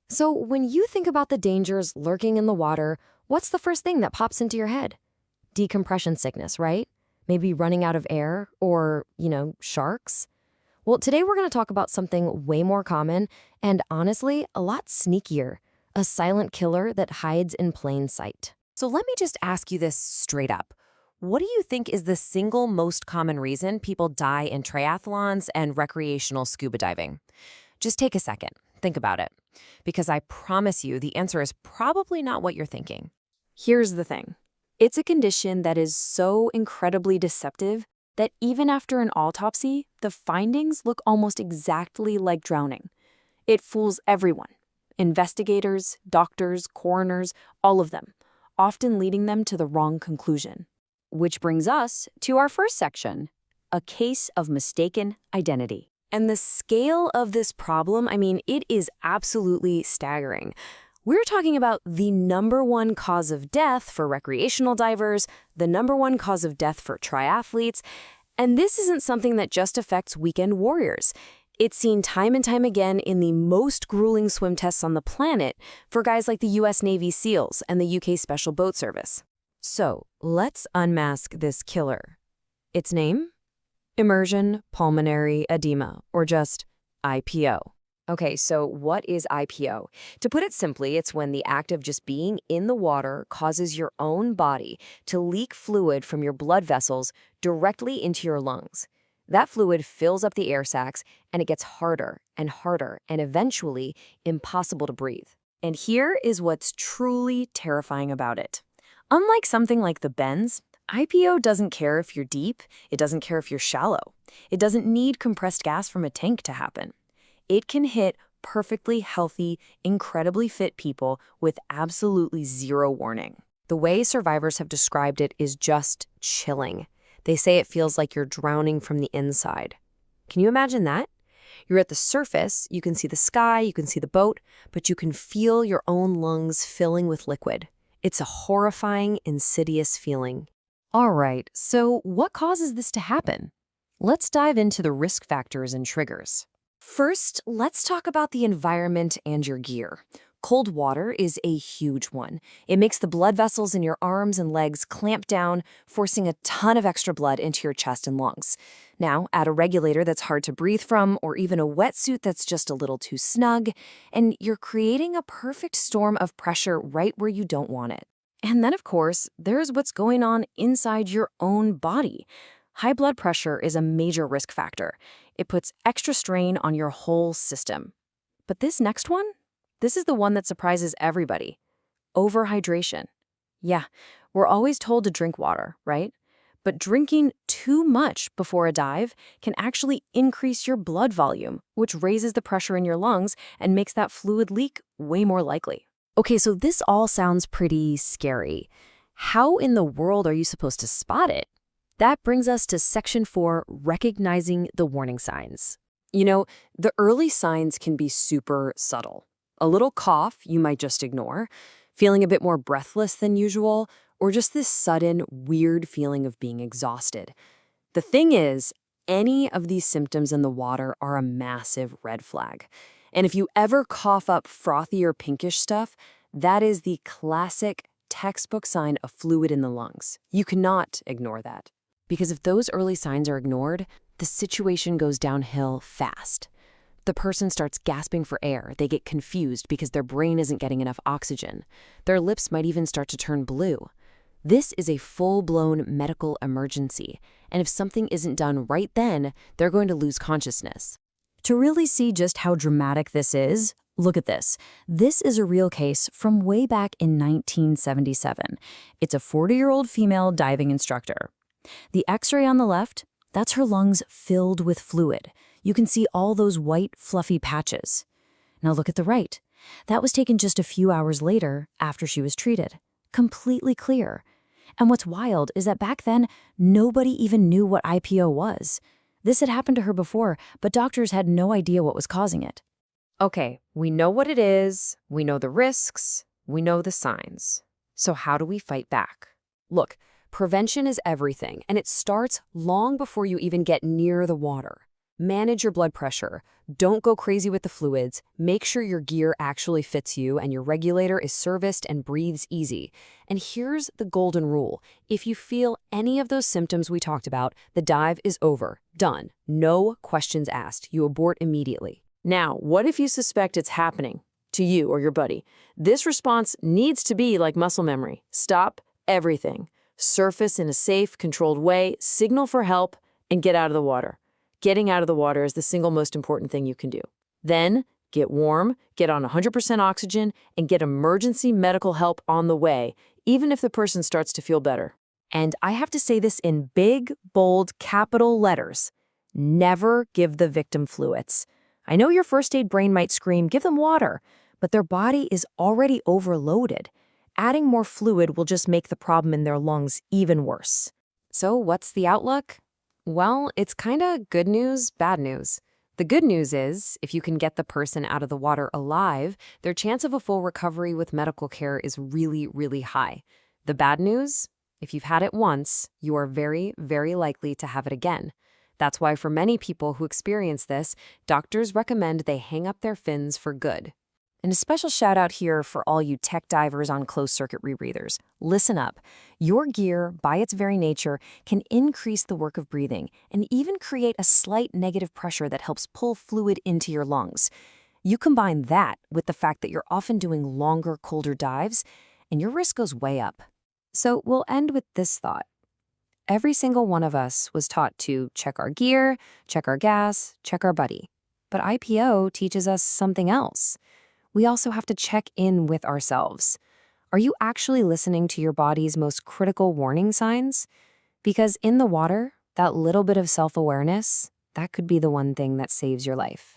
So, when you think about the dangers lurking in the water, what's the first thing that pops into your head? Decompression sickness, right? Maybe running out of air or, sharks? Well, today we're going to talk about something way more common and honestly, a lot sneakier, a silent killer that hides in plain sight. So, let me just ask you this straight up. What do you think is the single most common reason people die in triathlons and recreational scuba diving? Just take a second. Think about it. Because I promise you, the answer is probably not what you're thinking. Here's the thing. It's a condition that is so incredibly deceptive that even after an autopsy, the findings look almost exactly like drowning. It fools everyone. Investigators, doctors, coroners, all of them, often leading them to the wrong conclusion. Which brings us to our first section, a case of mistaken identity. And the scale of this problem, it is absolutely staggering. We're talking about the #1 cause of death for recreational divers, the #1 cause of death for triathletes, and this isn't something that just affects weekend warriors. It's seen time and time again in the most grueling swim tests on the planet for guys like the US Navy SEALs and the UK Special Boat Service. So, let's unmask this killer. Its name? Immersion Pulmonary Oedema, or just IPO. Okay, so what is IPO? To put it simply, it's when the act of just being in the water causes your own body to leak fluid from your blood vessels directly into your lungs. That fluid fills up the air sacs, and it gets harder and harder and eventually impossible to breathe. And here is what's truly terrifying about it. Unlike something like the bends, IPO doesn't care if you're deep, it doesn't care if you're shallow. It doesn't need compressed gas from a tank to happen. It can hit perfectly healthy, incredibly fit people with absolutely zero warning. The way survivors have described it is just chilling. They say it feels like you're drowning from the inside. Can you imagine that? You're at the surface, you can see the sky, you can see the boat, but you can feel your own lungs filling with liquid. It's a horrifying, insidious feeling. All right, so what causes this to happen? Let's dive into the risk factors and triggers. First, let's talk about the environment and your gear. Cold water is a huge one. It makes the blood vessels in your arms and legs clamp down, forcing a ton of extra blood into your chest and lungs. Now, add a regulator that's hard to breathe from, or even a wetsuit that's just a little too snug, and you're creating a perfect storm of pressure right where you don't want it. And then, of course, there's what's going on inside your own body. High blood pressure is a major risk factor. It puts extra strain on your whole system. But this next one? This is the one that surprises everybody. Overhydration. Yeah, we're always told to drink water, right? But drinking too much before a dive can actually increase your blood volume, which raises the pressure in your lungs and makes that fluid leak way more likely. Okay, so this all sounds pretty scary. How in the world are you supposed to spot it? That brings us to Section 4, recognizing the warning signs. The early signs can be super subtle. A little cough you might just ignore, feeling a bit more breathless than usual, or just this sudden, weird feeling of being exhausted. The thing is, any of these symptoms in the water are a massive red flag. And if you ever cough up frothy or pinkish stuff, that is the classic textbook sign of fluid in the lungs. You cannot ignore that. Because if those early signs are ignored, the situation goes downhill fast. The person starts gasping for air. They get confused because their brain isn't getting enough oxygen. Their lips might even start to turn blue. This is a full-blown medical emergency, and if something isn't done right then, they're going to lose consciousness. To really see just how dramatic this is, look at this. This is a real case from way back in 1977. It's a 40-year-old female diving instructor. The X-ray on the left, that's her lungs filled with fluid. You can see all those white, fluffy patches. Now look at the right. That was taken just a few hours later after she was treated. Completely clear. And what's wild is that back then, nobody even knew what IPO was. This had happened to her before, but doctors had no idea what was causing it. Okay, we know what it is, we know the risks, we know the signs. So how do we fight back? Look, prevention is everything, and it starts long before you even get near the water. Manage your blood pressure. Don't go crazy with the fluids. Make sure your gear actually fits you and your regulator is serviced and breathes easy. And here's the golden rule. If you feel any of those symptoms we talked about, the dive is over. Done. No questions asked. You abort immediately. Now, what if you suspect it's happening to you or your buddy? This response needs to be like muscle memory. Stop everything. Surface in a safe, controlled way, signal for help, and get out of the water. Getting out of the water is the single most important thing you can do. Then, get warm, get on 100% oxygen, and get emergency medical help on the way, even if the person starts to feel better. And I have to say this in big, bold, capital letters. Never give the victim fluids. I know your first aid brain might scream, give them water, but their body is already overloaded. Adding more fluid will just make the problem in their lungs even worse. So what's the outlook? Well, it's kinda good news, bad news. The good news is, if you can get the person out of the water alive, their chance of a full recovery with medical care is really, really high. The bad news? If you've had it once, you are very, very likely to have it again. That's why for many people who experience this, doctors recommend they hang up their fins for good. And a special shout out here for all you tech divers on closed-circuit rebreathers. Listen up. Your gear, by its very nature, can increase the work of breathing and even create a slight negative pressure that helps pull fluid into your lungs. You combine that with the fact that you're often doing longer, colder dives, and your risk goes way up. So we'll end with this thought. Every single one of us was taught to check our gear, check our gas, check our buddy. But IPO teaches us something else. We also have to check in with ourselves. Are you actually listening to your body's most critical warning signs? Because in the water, that little bit of self-awareness, that could be the one thing that saves your life.